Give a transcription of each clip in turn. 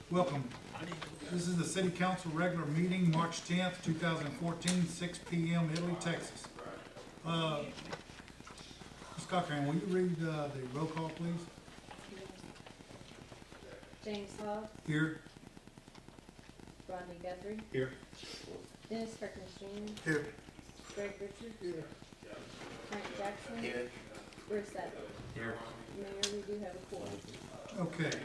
Welcome. This is the City Council regular meeting, March 10th, 2014, 6 p.m., Italy, Texas. Ms. Cochran, will you read the roll call, please? James Hogg, Here. Rodney Guthrie, Here. Dennis Perkins Jr., Here. Greg Richards, Frank Jackson, Here. Bruce Sattler. Here. Mayor, we do have a quorum. Okay.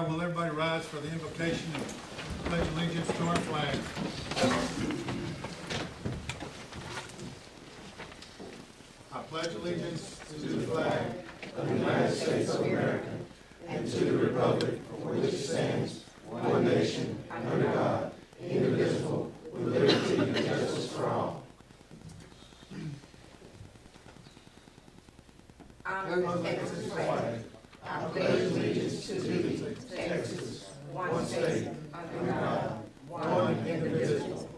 Will everybody rise for the invocation and pledge allegiance to our flag? I pledge allegiance to the flag of the United States of America and to the republic for which it stands, one nation, under God, indivisible, with liberty and justice for all. I pledge allegiance to thee, Texas, one state, under God, one indivisible.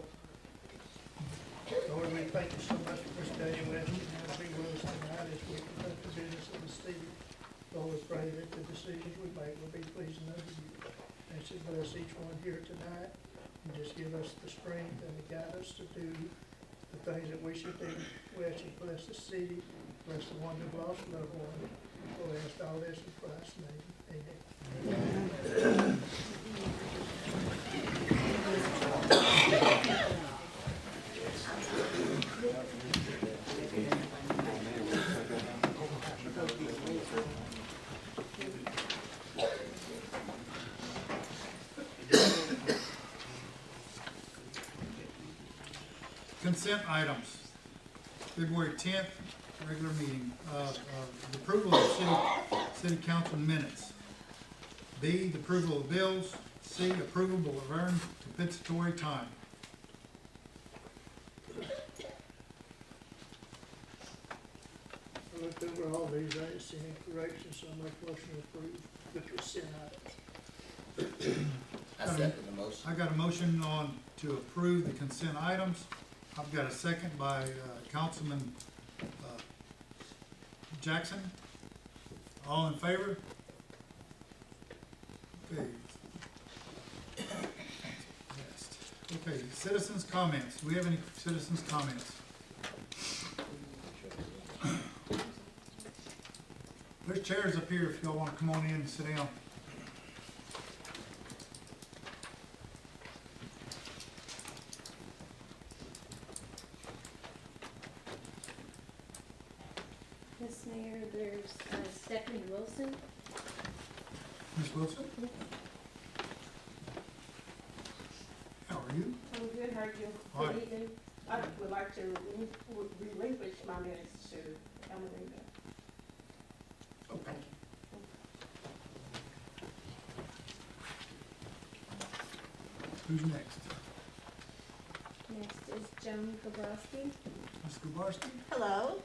Lord, we thank you so much for this day, and we ask you to be with us tonight as we conduct the business of the city. Lord, we pray that the decisions we make will be pleasing unto you. And so bless each one here tonight, and just give us the strength and the guidance to do the things that we should do. We ask you to bless the city, bless the one who lost loved one. Lord, we ask all this in Christ's name. Amen. Consent items. February 10th, regular meeting. The approval of city council minutes. B, the approval of bills. C, approval of earned compensatory time. I looked over all these, I didn't see any corrections, so I make a motion to approve the consent items. I second the motion. I got a motion on to approve the consent items. I've got a second by Councilman Jackson. All in favor? Okay. Okay, citizens' comments. Do we have any citizens' comments? There's chairs up here if y'all want to come on in and sit down. Yes, Mayor, there's Stephanie Wilson. Ms. Wilson? How are you? I'm good, how are you? Hi. Good evening. I would like to relinquish my minutes to Almerita. Okay. Who's next? Next is Joan Gabrowski. Ms. Kubarski? Hello.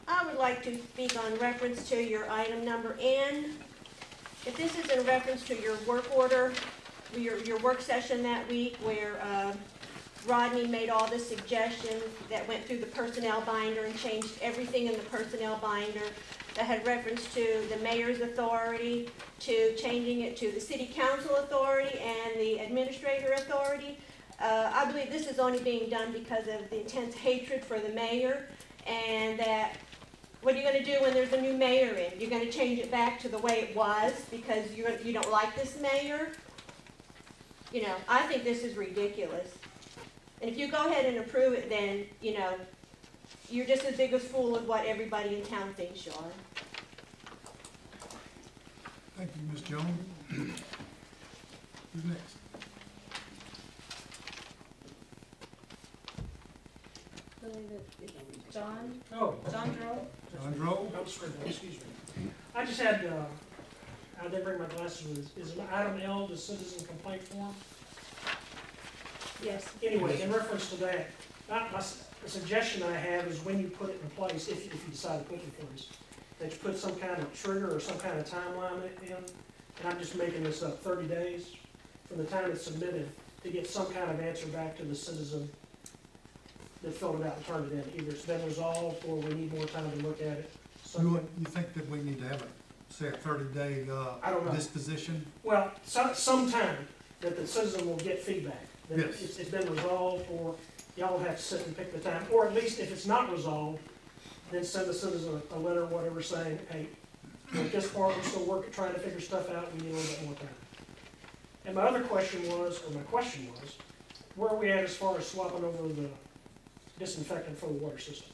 I would like to speak on reference to your item number N. If this is in reference to your work order, your work session that week where Rodney made all the suggestions that went through the personnel binder and changed everything in the personnel binder that had reference to the mayor's authority, to changing it to the city council authority and the administrator authority. I believe this is only being done because of the intense hatred for the mayor, and that what are you going to do when there's a new mayor in? You're going to change it back to the way it was because you don't like this mayor? You know, I think this is ridiculous. And if you go ahead and approve it, then, you know, you're just as big a fool as what everybody in town thinks you are. Thank you, Ms. Jones. Who's next? I believe it's John. Oh, John Droll. John Droll? excuse me. I just had, I didn't bring my glasses with, is item L the citizen complaint form? Yes. Anyway, in reference to that, the suggestion I have is when you put it in place, if you decide to put it in place, that you put some kind of trigger or some kind of timeline in, and I'm just making this up, 30 days from the time it's submitted to get some kind of answer back to the citizen that filled it out and turned it in. Either it's been resolved or we need more time to look at it. You think that we need to have say a 30-day, I don't know. disposition? Well, sometime that the citizen will get feedback. That Yes. it's been resolved, or y'all have to sit and pick the time. Or at least if it's not resolved, then send the citizen a letter or whatever saying, hey, at this part, we're still working, trying to figure stuff out, we need a little bit more time. And my other question was, where are we at as far as swapping over the disinfectant for the water system?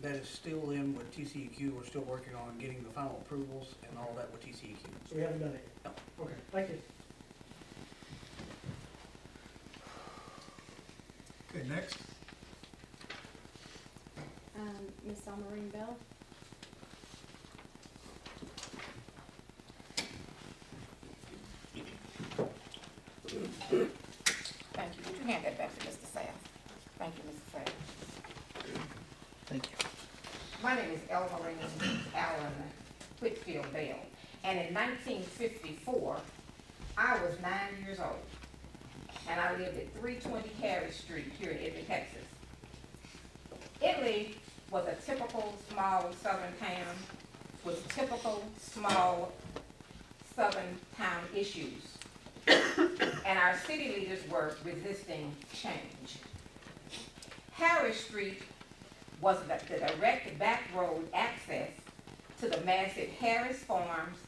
That is still in with TCEQ. We're still working on getting the final approvals and all that with TCEQ. So we haven't done it yet? No. Okay, thank you. Okay, next. Miss Almarine Bell. Thank you. Would you hand that back to Mr. Sass? Thank you, Mr. Sass. Thank you. My name is Elmarine Allen Whitfield Bell, and in 1954, I was 9 years old, and I lived at 320 Harris Street here in Italy, Texas. Italy was a typical small southern town with typical small southern town issues. And our city leaders were resisting change. Harris Street was the direct back road access to the massive Harris Farms,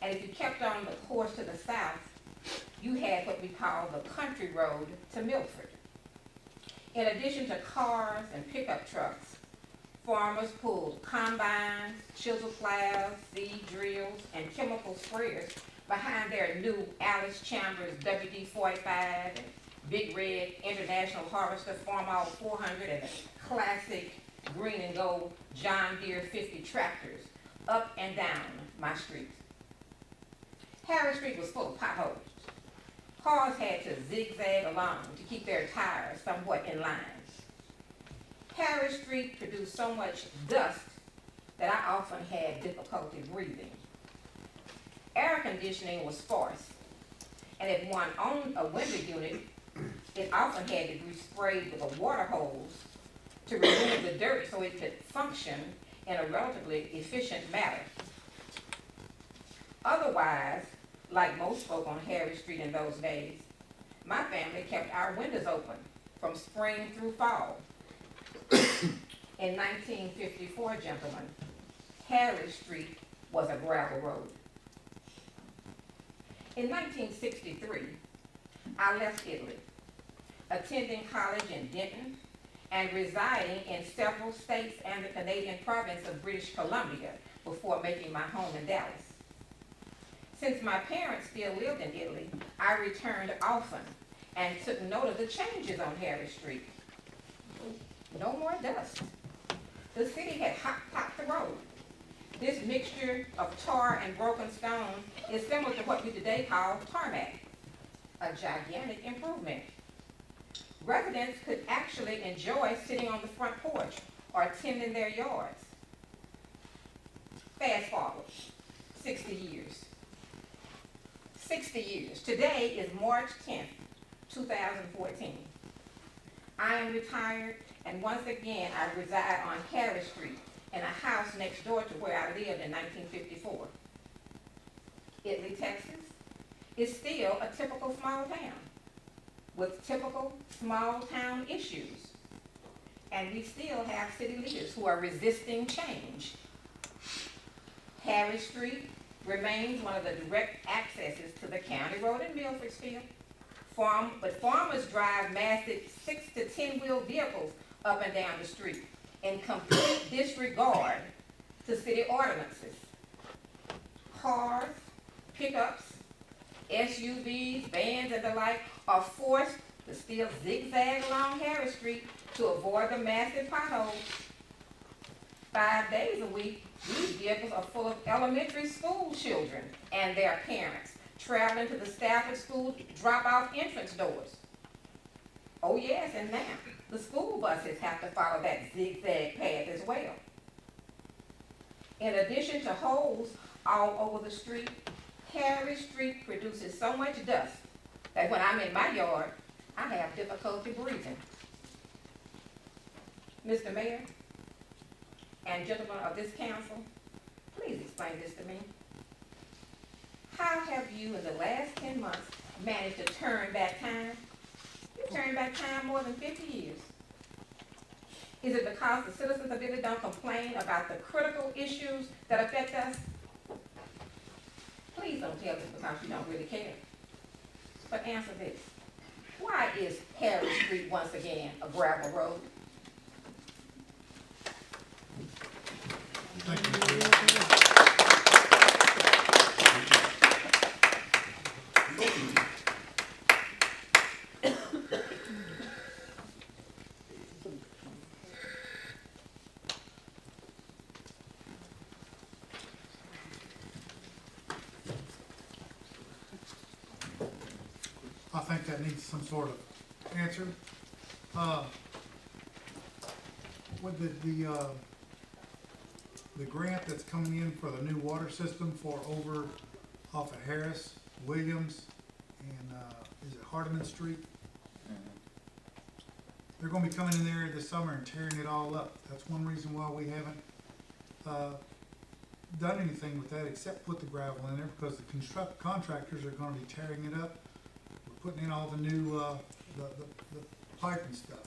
and if you kept on the course to the south, you had what we call the country road to Milford. In addition to cars and pickup trucks, farmers pulled combines, chisel plows, seed drills, and chemical sprayers behind their new Alice Chambers WD-45 and Big Red International Harvester Farmall 400 and the classic green and gold John Deere 50 tractors up and down my street. Harris Street was full of potholes. Cars had to zigzag along to keep their tires somewhat in line. Harris Street produced so much dust that I often had difficulty breathing. Air conditioning was sparse, and if one owned a window unit, it often had to be sprayed with a water hose to remove the dirt so it could function in a relatively efficient manner. Otherwise, like most folk on Harris Street in those days, my family kept our windows open from spring through fall. In 1954, gentlemen, Harris Street was a gravel road. In 1963, I left Italy, attending college in Denton and residing in several states and the Canadian province of British Columbia before making my home in Dallas. Since my parents still lived in Italy, I returned often and took note of the changes on Harris Street. No more dust. The city had hot-topped the road. This mixture of tar and broken stone is similar to what we today call tarmac, a gigantic improvement. Residents could actually enjoy sitting on the front porch or tending their yards. Fast forward, 60 years. 60 years. Today is March 10th, 2014. I am retired, and once again I reside on Harris Street in a house next door to where I lived in 1954. Italy, Texas is still a typical small town with typical small town issues. And we still have city leaders who are resisting change. Harris Street remains one of the direct accesses to the county road in Milfordsville. But farmers drive massive 6 to 10 wheel vehicles up and down the street in complete disregard to city ordinances. Cars, pickups, SUVs, vans, and the like are forced to still zigzag along Harris Street to avoid the massive potholes. 5 days a week, these vehicles are full of elementary school children and their parents traveling to the Stafford School drop-off entrance doors. Oh yes, and now the school buses have to follow that zigzag path as well. In addition to holes all over the street, Harris Street produces so much dust that when I'm in my yard, I have difficulty breathing. Mr. Mayor and gentlemen of this council, please explain this to me. How have you in the last 10 months managed to turn back time? You've turned back time more than 50 years. Is it because the citizens of Italy don't complain about the critical issues that affect us? Please don't tell this because you don't really care. But answer this. Why is Harris Street once again a gravel road? Thank you, Ms. Bell. I think that needs some sort of answer. With the grant that's coming in for the new water system for over off of Harris, Williams, and, is it Hardeman Street? They're gonna be coming in there this summer and tearing it all up. That's one reason why we haven't, done anything with that except put the gravel in there, because the contractors are gonna be tearing it up. We're putting in all the new, the pipe and stuff.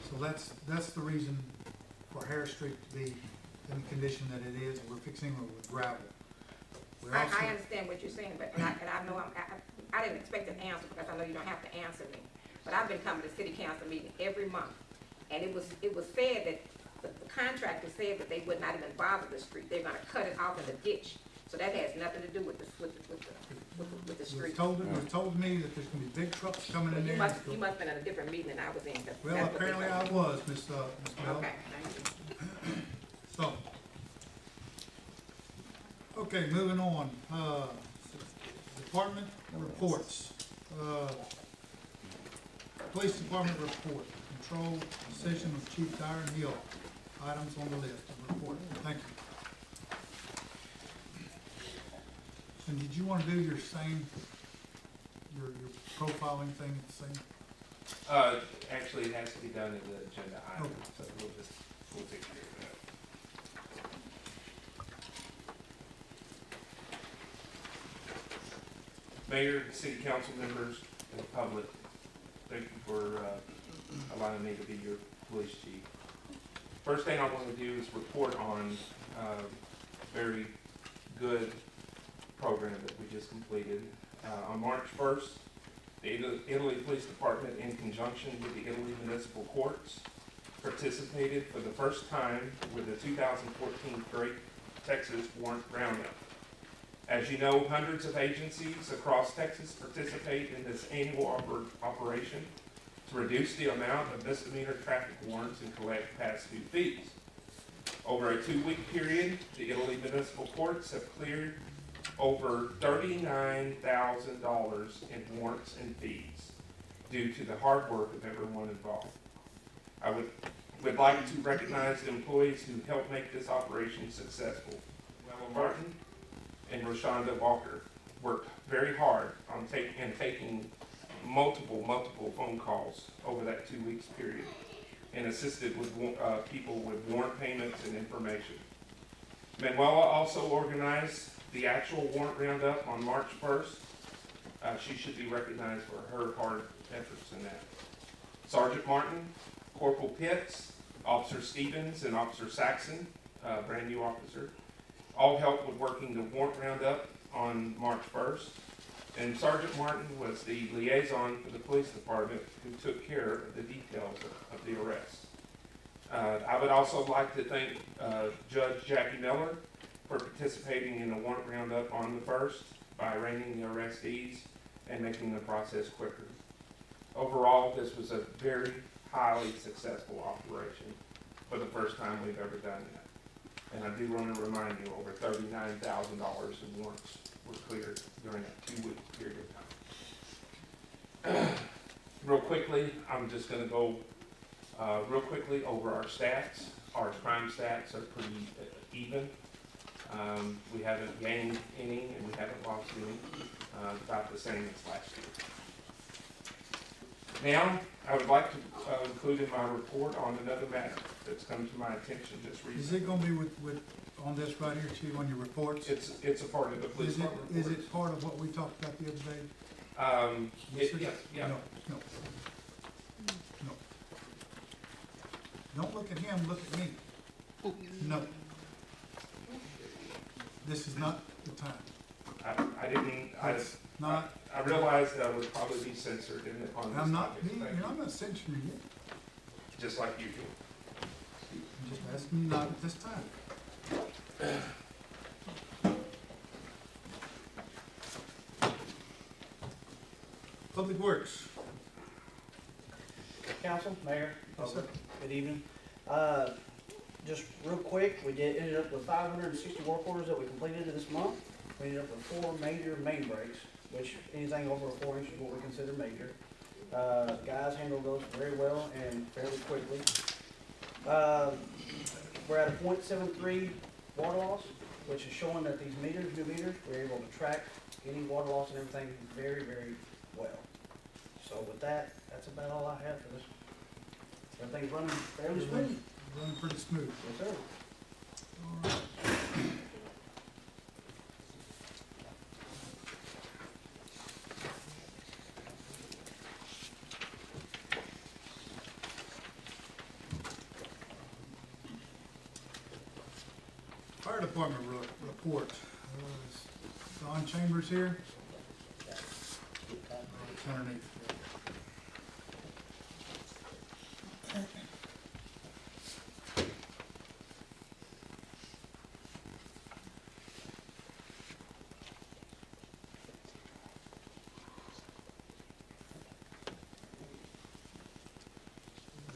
So that's the reason for Harris Street to be in the condition that it is. We're fixing it with gravel. We I also, understand what you're saying, but, and I know I didn't expect an answer because I know you don't have to answer me. But I've been coming to city council meeting every month, and it was said that, the contractor said that they would not even bother the street, they're gonna cut it off in the ditch. So that has nothing to do with the it was street. told to me that there's gonna be big trucks coming in there. You must have been at a different meeting than I was in. 'Cause Well, that's what they apparently told I me. was, Miss Bell. Okay, thank you. So, okay, moving on, department reports. Police department report, control decision of Chief Tyron Hill, items on the list of report, thank you. And did you wanna do your same, your profiling thing at the same? Actually, it has to be done in the agenda item, Okay. so we'll take care of that. Mayor, city council members, and the public, thank you for allowing me to be your police chief. First thing I want to do is report on a very good program that we just completed. On March 1st, the Italy Police Department, in conjunction with the Italy Municipal Courts, participated for the first time with the 2014 Great Texas Warrant Roundup. As you know, hundreds of agencies across Texas participate in this annual operation to reduce the amount of misdemeanor traffic warrants and collect past due fees. Over a 2-week period, the Italy Municipal Courts have cleared over $39,000 in warrants and fees due to the hard work of everyone involved. I would like to recognize the employees who helped make this operation successful. Wella Martin and Rashonda Walker worked very hard on taking multiple phone calls over that 2 weeks period and assisted with people with warrant payments and information. Manuela also organized the actual warrant roundup on March 1st. She should be recognized for her hard efforts in that. Sergeant Martin, Corporal Pitts, Officer Stevens, and Officer Saxon, brand new officer, all helped with working the warrant roundup on March 1st. And Sergeant Martin was the liaison for the police department who took care of the details of the arrest. I would also like to thank Judge Jackie Miller for participating in the warrant roundup on the 1st by arraigning the arrestees and making the process quicker. Overall, this was a very highly successful operation for the first time we've ever done that. And I do want to remind you, over $39,000 in warrants were cleared during that 2-week period of time. Real quickly, I'm just going to go real quickly over our stats. Our crime stats are pretty even. We haven't gained any and we haven't lost any. about the same as last year. Now, I would like to include in my report on another matter that's come to my attention just Is recently. it gonna be on this right here too, on your reports? It's a part of the police Is it, department is reports. it part of what we talked about the other day? Yeah. No, no. No. Don't look at him, look at me. No. This is not the time. I didn't, It's not, I realized that I would probably be censored on this I'm not, topic. Thank you. I'm not censoring you. Just like usual. I'm just asking you not at this time. Public Works. Council, Mayor, Yes, sir. good evening. Just real quick, ended up with 560 work orders that we completed this month. We ended up with 4 major main breaks, which anything over 4 inches is what we consider major. Guys handled those very well and fairly quickly. We're at a .73 water loss, which is showing that these meters, new meters, we're able to track any water loss and everything very, very well. So with that, that's about all I have for this. Everything's running fairly smooth. Running pretty smooth. Yes, sir. All right. Fire Department report. Is Don Chambers here? It's underneath.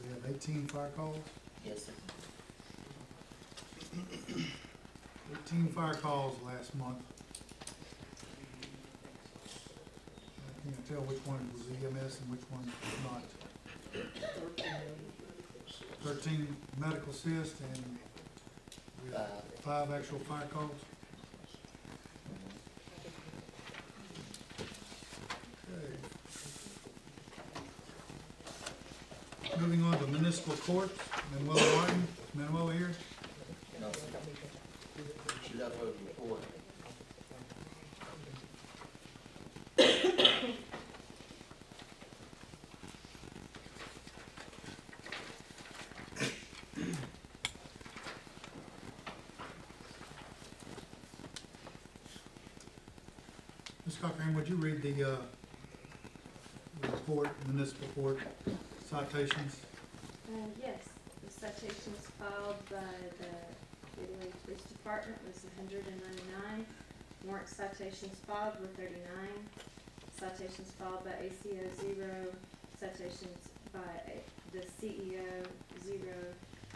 We have 18 fire calls. Yes, sir. 18 fire calls last month. I can't tell which one was EMS and which one was not. 13 medical assist and we have 5 actual fire calls. Okay. Moving on to municipal court, Manuela Martin. Manuela here? She got her report. Ms. Cochran, would you read the report, municipal court citations? Yes, the citations filed by the Gateway Police Department was 199. Warrant citations filed were 39. Citations filed by ACO 0. Citations by the CEO 0.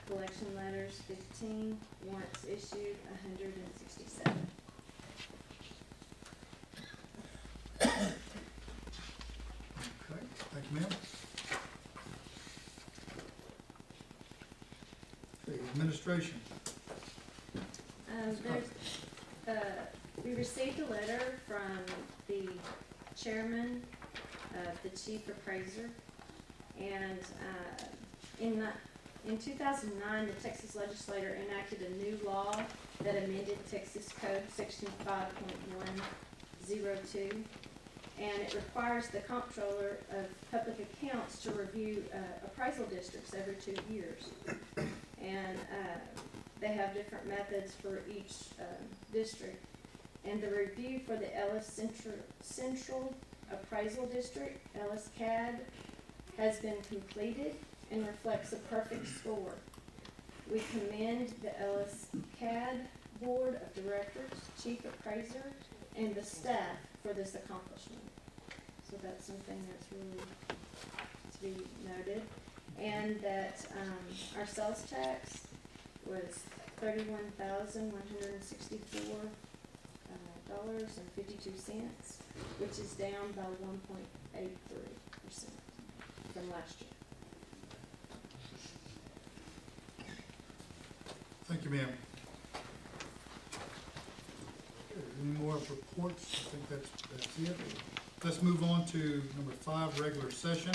Collection letters 15. Warrants issued 167. Okay, thank you, ma'am. Okay, administration. We received a letter from the chairman of the chief appraiser, and in 2009, the Texas legislature enacted a new law that amended Texas Code Section 5.102, and it requires the comptroller of public accounts to review appraisal districts every 2 years. And they have different methods for each district. And the review for the Ellis Central Appraisal District, Ellis CAD, has been completed and reflects a perfect score. We commend the Ellis CAD Board of Directors, Chief Appraiser, and the staff for this accomplishment. So that's something that's really to be noted. And that our sales tax was $31,164 and 52 cents, which is down by 1.83% from last year. Thank you, ma'am. Okay, Any more reports? I think that's it. Let's move on to number 5, regular session.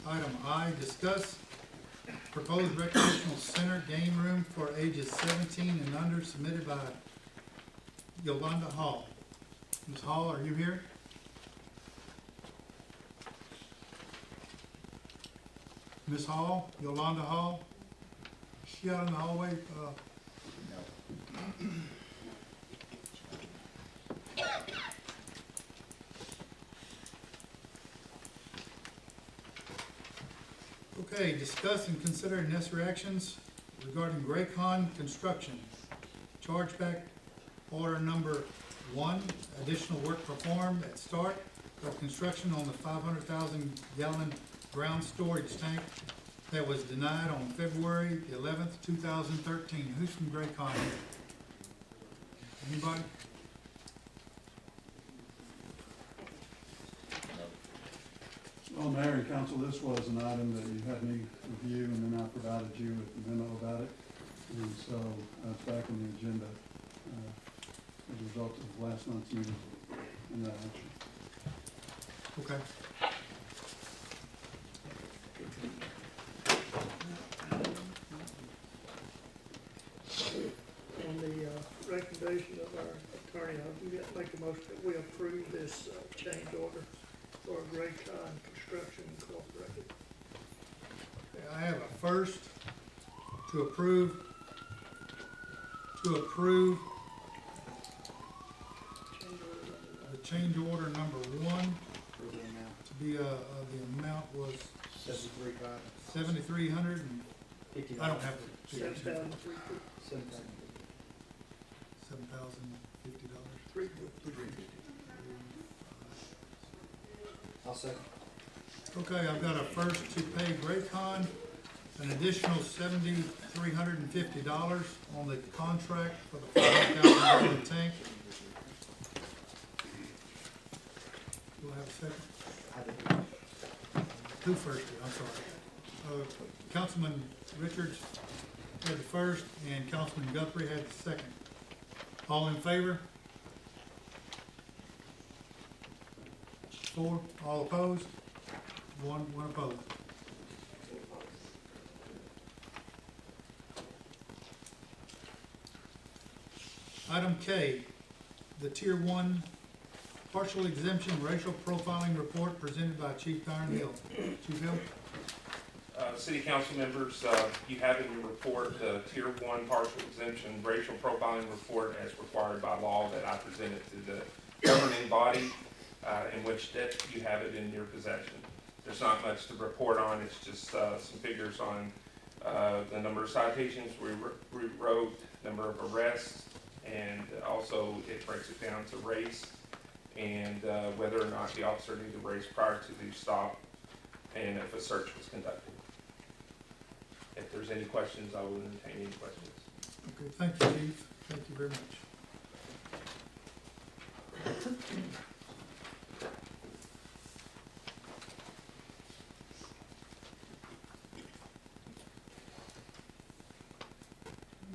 Item I, discuss proposed recreational center game room for ages 17 and under, submitted by Yolanda Hall. Ms. Hall, are you here? Ms. Hall, Yolanda Hall? Is she out in the hallway? Okay, discuss and consider necessary actions regarding Graycon construction. Chargeback order number 1, additional work performed at start of construction on the 500,000 gallon ground storage tank that was denied on February 11th, 2013. Who's from Graycon? Anybody? Well, Mayor and Council, this was an item that you had me review, and then I provided you with the memo about it. And so it's back on the agenda as a result of last month's meeting and that action. Okay. On the recommendation of our attorney, I'll make a motion that we approve this change order for Graycon Construction Incorporated. I have a first to approve the change order number 1 For the amount, to be, the amount was 73,550. 7,300 and, I don't have the $7,350. $7,050. I'll second. Okay, I've got a first to pay Graycon an additional $7,350 on the contract for the 500,000 tank. Do I have a second? I did. Who first did? I'm sorry. Councilman Richards had the first, and Councilman Guthrie had the second. All in favor? 4. All opposed? 1 opposed. Item K, the Tier 1 partial exemption racial profiling report presented by Chief Darren Hill. Chief Hill? City council members, you have in your report, Tier 1 partial exemption racial profiling report as required by law that I presented to the governing body, in which that you have it in your possession. There's not much to report on, it's just some figures on the number of citations we wrote, number of arrests, and also it breaks it down to race and whether or not the officer knew the race prior to the stop and if a search was conducted. If there's any questions, I will entertain any questions. Okay, thank you, Chief. Thank you very much.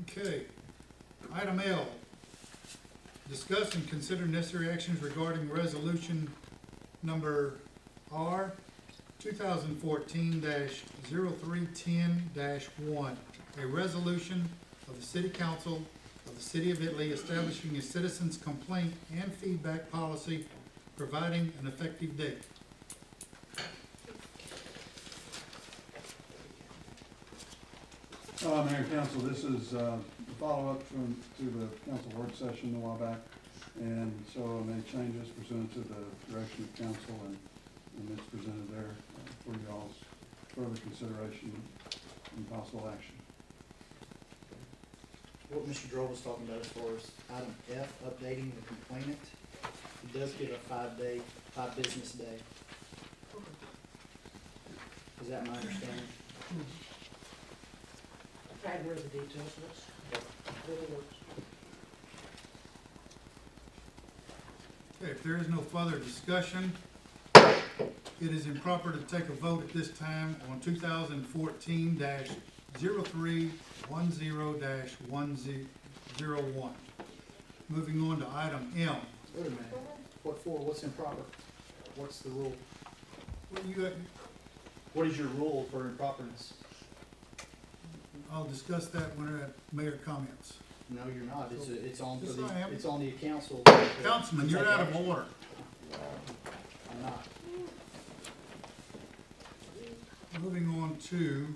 Okay, item L, discuss and consider necessary actions regarding resolution number R 2014-0310-1, a resolution of the City Council of the City of Italy establishing a citizens' complaint and feedback policy, providing an effective date. Mayor and Council, this is the follow-up to the council work session a while back. And so I made changes pursuant to the direction of council, and it's presented there for y'all's further consideration and possible action. What Mr. Droll was talking about as far as item F, updating the complainant, it does give a 5 business day. Is that my understanding? I hadn't read the details, so that's, that works. Okay, if there is no further discussion, it is improper to take a vote at this time on 2014-0310-101. Moving on to item M. Wait a minute, what for, what's improper? What's the rule? What you got? What is your rule for improperness? I'll discuss that when we're at mayor comments. No, you're not, it's on for Yes, the, I am. it's on the council. Councilman, you're out of order. I'm not. Moving on to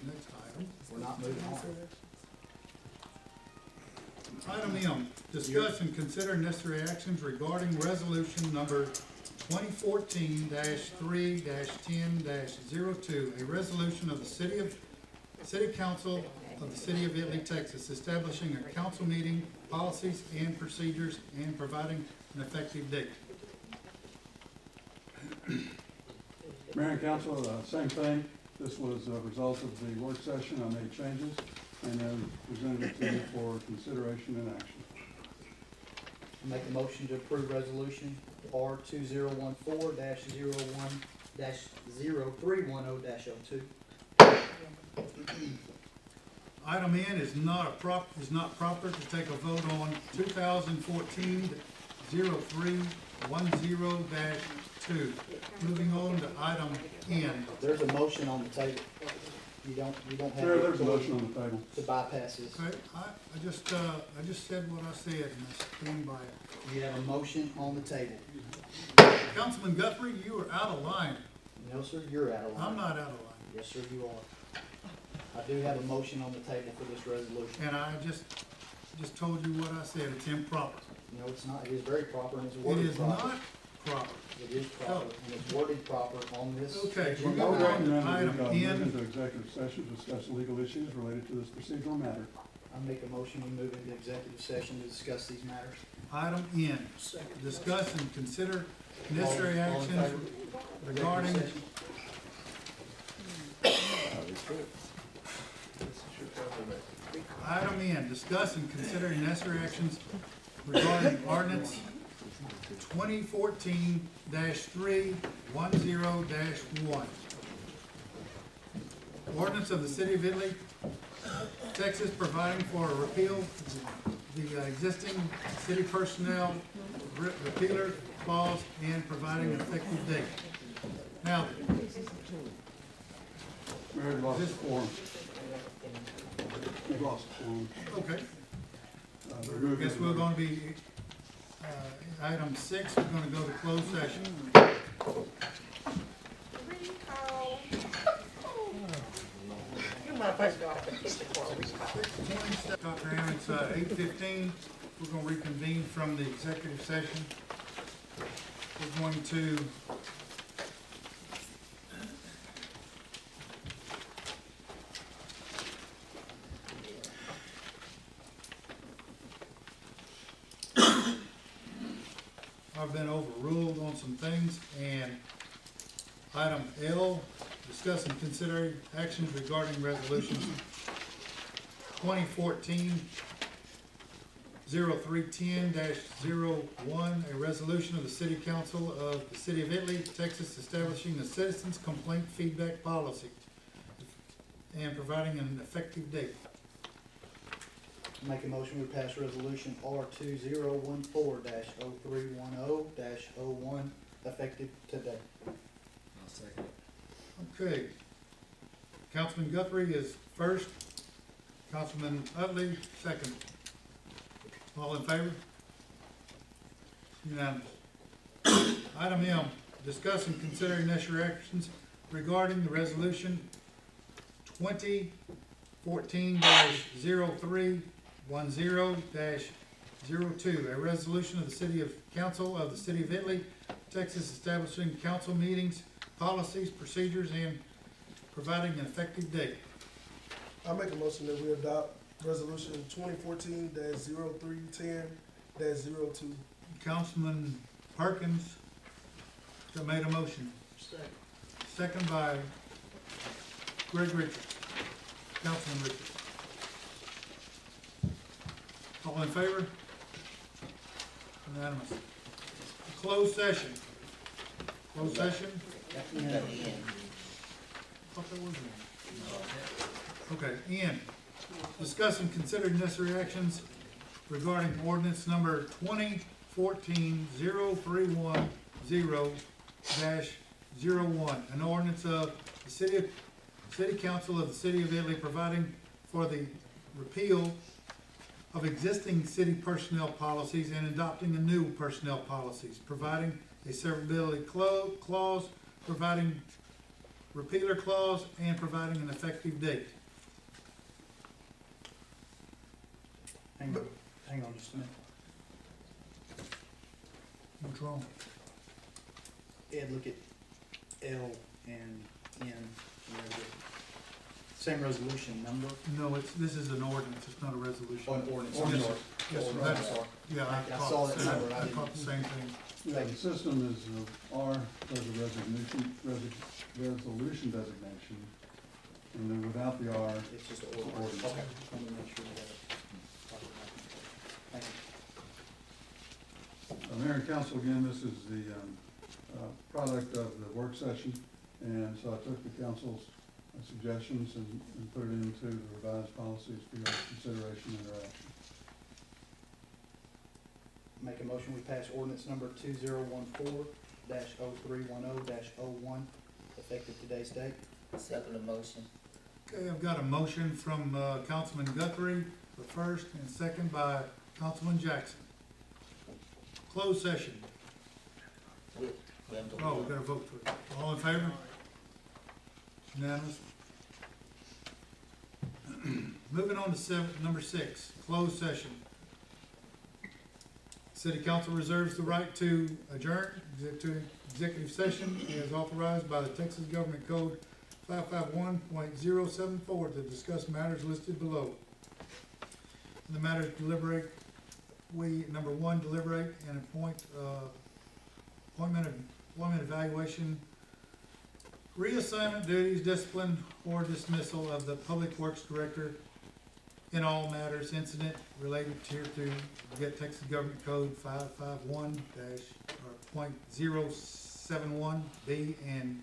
next item. We're not moving on. Item M, discuss and consider necessary actions regarding resolution number 2014-3-10-02, a resolution of the City Council of the City of Italy, Texas, establishing a council meeting, policies and procedures, and providing an effective date. Mayor and council, same thing. This was a result of the work session. I made changes and then presented it to you for consideration and action. Make a motion to approve resolution R 2014-01-0310-02. Item N is not proper to take a vote on 2014-0310-2. Moving on to item N. There's a motion on the table. You don't have There's a the motion authority on the table. to bypass this. Okay, I just said what I said, and I stand by it. You have a motion on the table. Councilman Guthrie, you are out of line. No, sir, you're out of line. I'm not out of line. Yes, sir, you are. I do have a motion on the table for this resolution. And I just told you what I said. It's improper. No, it's not. It is very proper and it's It worded is proper. not proper. It is proper and it's worded proper on this. Okay, agenda. we're going on to Recommend item that we move N. into executive session to discuss legal issues related to this procedural matter. I make a motion, we move into executive session to discuss these matters. Item N, discuss and consider necessary All in actions favor? regarding, Executive session? item N, discuss and consider necessary actions regarding ordinance 2014-310-1. Ordinance of the City of Italy, Texas, providing for a repeal of the existing city personnel repealer clause and providing an effective date. Now, Mayor, you lost the quorum. You lost the quorum. okay, We're moving guess to- we're gonna be, item 6, we're gonna go to closed session. Dr. Hammond, it's 8:15. We're going to reconvene from the executive session. We're going to I've been overruled on some things, and item L, discuss and consider actions regarding resolutions 2014-0310-01, a resolution of the City Council of the City of Italy, Texas, establishing a citizens complaint feedback policy and providing an effective date. Make a motion, we pass resolution R 2014-0310-01, effective today. Okay. Councilman Guthrie is first. Councilman Utley, second. All in favor? Unanimous. Item M, discuss and consider necessary actions regarding the resolution 2014-0310-02, a resolution of the Council of the City of Italy, Texas, establishing council meetings, policies, procedures, and providing an effective date. I make a motion that we adopt resolution 2014-0310-02. Councilman Perkins made a motion. Second by Greg Richards. Councilman Richards. All in favor? Unanimous. Closed session. Closed session? Thought that was it. Okay, Ian, discuss and consider necessary actions regarding ordinance number 2014-031-0-01, an ordinance of the City Council of the City of Italy providing for the repeal of existing city personnel policies and adopting a new personnel policies, providing a severability clause, providing repealer clause, and providing an effective date. Hang on just a minute. What's wrong? Ed, look at L and N, and they're the same resolution number. No, this is an ordinance, it's not a resolution. Oh, an ordinance. Yes, I'm sir. sorry. Yes, sir. I'm That's- sorry. Yeah, I saw that number, I I didn't- caught the same thing. Yeah, the system is R does a resolution designation, and then without the R, It's just an Ordinance. ordinance. Okay, just wanted to make sure we have it. Thank you. Mayor and council, again, this is the product of the work session, and so I took the council's suggestions and put it into the revised policies for your consideration and your action. Make a motion, we pass ordinance number 2014-0310-01, effective today's date. Second the motion. Okay, I've got a motion from Councilman Guthrie, the first, and second by Councilman Jackson. Closed session. We have to. Oh, we gotta vote for it. All in favor? Unanimous. Moving on to number 6, closed session. City Council reserves the right to adjourn to executive session as authorized by the Texas Government Code 551.074 to discuss matters listed below. In the matters deliberate, number 1, deliberate and appointment evaluation, reassignment duties, discipline, or dismissal of the Public Works Director in all matters incident related to get Texas Government Code 551.071B and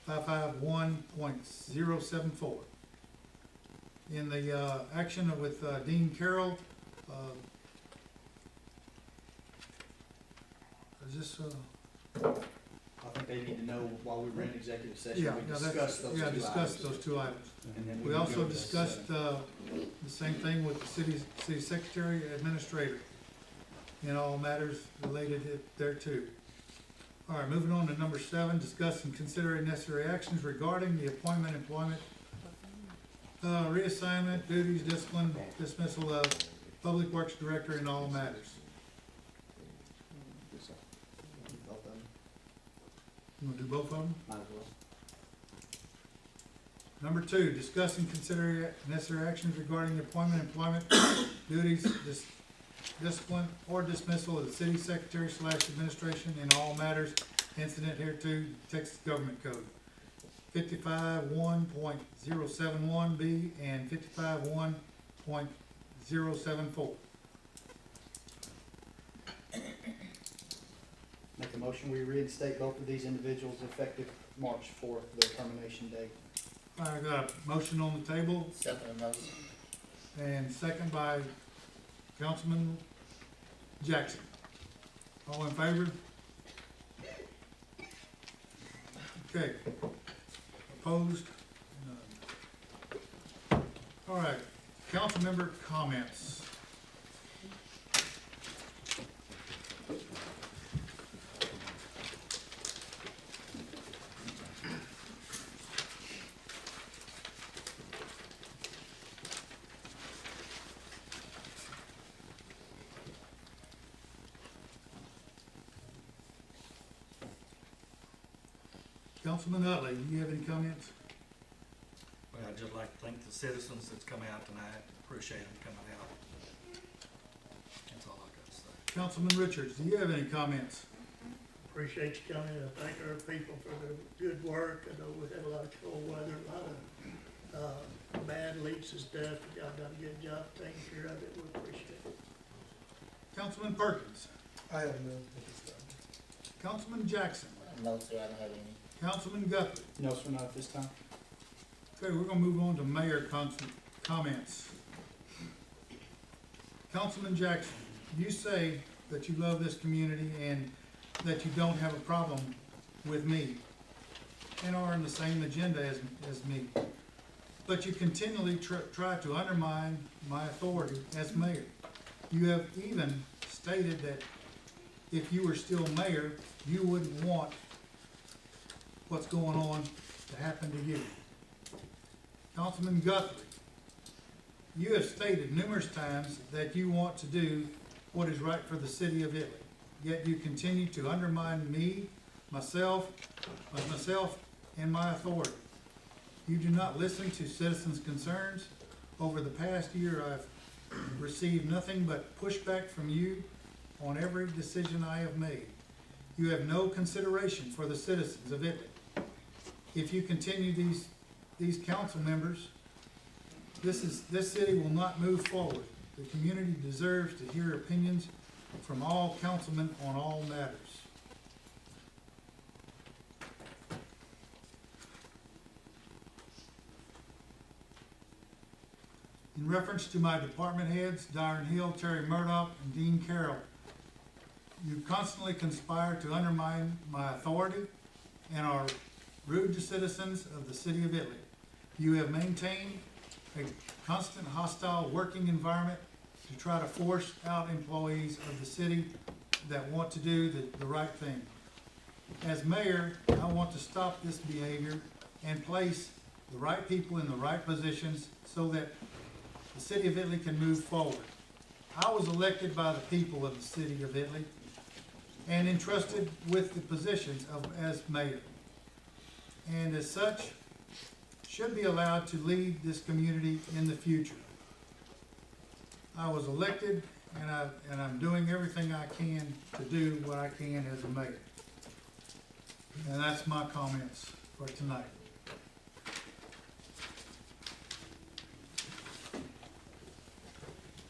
551.074. In the action with Dean Carroll, is this, I think they need to know while we were in executive session, yeah, we yeah, discussed those two items. discussed those two items. And then We can also go to discussed, the same thing with the city secretary, administrator, in all matters related thereto. All right, moving on to number 7, discuss and consider necessary actions regarding the appointment, employment, reassignment, duties, discipline, dismissal of Public Works Director in all matters. Both of them. You wanna do both of them? Might as well. Number 2, discuss and consider necessary actions regarding the appointment, employment, duties, discipline, or dismissal of the city secretary / administration in all matters incident hereto, Texas Government Code 55.1.071B and 55.1.074. Make a motion, we reinstate both of these individuals effective March 4th, their termination date. I got a motion on the table Second the motion. and second by Councilman Jackson. All in favor? Okay. Opposed? None. All right, council member comments. Councilman Utley, do you have any comments? Well, I'd just like to thank the citizens that's come out tonight, appreciate them coming out. That's all I got to say. Councilman Richards, do you have any comments? Appreciate you coming, and thank our people for their good work. I know we had a lot of cold weather, a lot of, bad leaks and stuff. Y'all done a good job taking care of it, we appreciate it. Councilman Perkins, I have none at this time. Councilman Jackson, No, sir, I don't have any. Councilman Guthrie. No, sir, not at this time. Okay, we're gonna move on to mayor comments. Councilman Jackson, you say that you love this community and that you don't have a problem with me and are on the same agenda as me. But you continually try to undermine my authority as mayor. You have even stated that if you were still mayor, you wouldn't want what's going on to happen to you. Councilman Guthrie, you have stated numerous times that you want to do what is right for the city of Italy, yet you continue to undermine me, myself, and my authority. You do not listen to citizens' concerns. Over the past year, I've received nothing but pushback from you on every decision I have made. You have no consideration for the citizens of Italy. If you continue these council members, this city will not move forward. The community deserves to hear opinions from all councilmen on all matters. In reference to my department heads, Darren Hill, Terry Murdoch, and Dean Carroll, you constantly conspire to undermine my authority and are rude to citizens of the city of Italy. You have maintained a constant hostile working environment to try to force out employees of the city that want to do the right thing. As mayor, I want to stop this behavior and place the right people in the right positions so that the city of Italy can move forward. I was elected by the people of the city of Italy and entrusted with the positions as mayor, and as such, should be allowed to lead this community in the future. I was elected, and I'm doing everything I can to do what I can as a mayor. And that's my comments for tonight.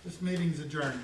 This meeting's adjourned.